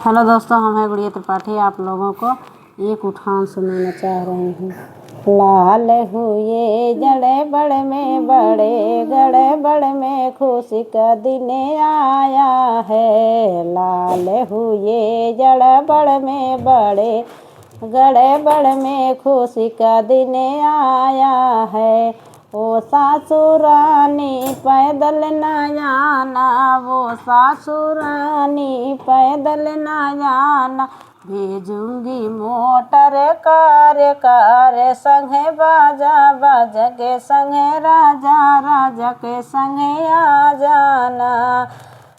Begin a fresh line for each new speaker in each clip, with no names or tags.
Hello दोस्तों, हम हैं गुड़िया त्रिपाठी। आप लोगों को एक उठान सुनाना चाह रहे हैं। लाल हुए जड़े बड़ में बड़े गड़े बड़ में खुशी का दिन आया है। लाल हुए जड़ बड़ में बड़े गड़े बड़ में खुशी का दिन आया है। वो सासुरानी पैदल न जाना, वो सासुरानी पैदल न जाना, भेजूंगी मोटर कार संगे बाजा बाजा के संगे राजा के संगे आ जाना।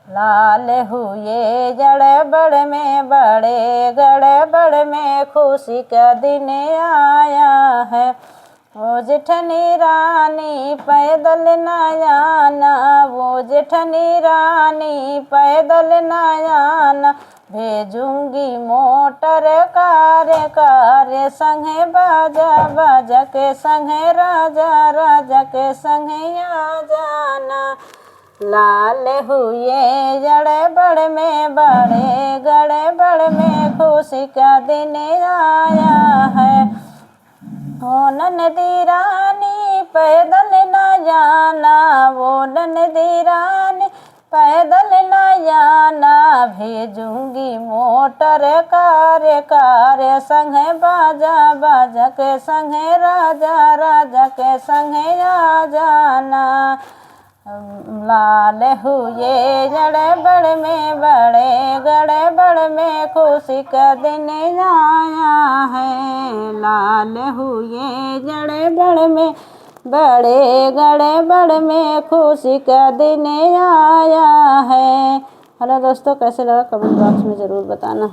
लाल हुए जड़े बड़ में बड़े गड़े बड़ में खुशी का दिन आया है। वो जेठनी रानी पैदल न जाना, वो जेठनी रानी पैदल न जाना, भेजूंगी मोटर कार संगे बाजा बाजा के संगे राजा के संगे आ जाना। लाल हुए जड़े बड़ में बड़े गड़े बड़ में खुशी का दिन आया है। वो ननदी रानी पैदल न जाना, वो ननदी रानी पैदल न जाना, भेजूंगी मोटर कार संगे बाजा बाजा के संगे राजा के संगे आ जाना। लाल हुए जड़े बड़ में बड़े गड़े बड़ में खुशी का दिन आया है। लाल हुए जड़े बड़ में बड़े गड़े बड़ में खुशी का दिन आया है। हेलो दोस्तों, कैसे लगा कमेंट बॉक्स में ज़रूर बताना।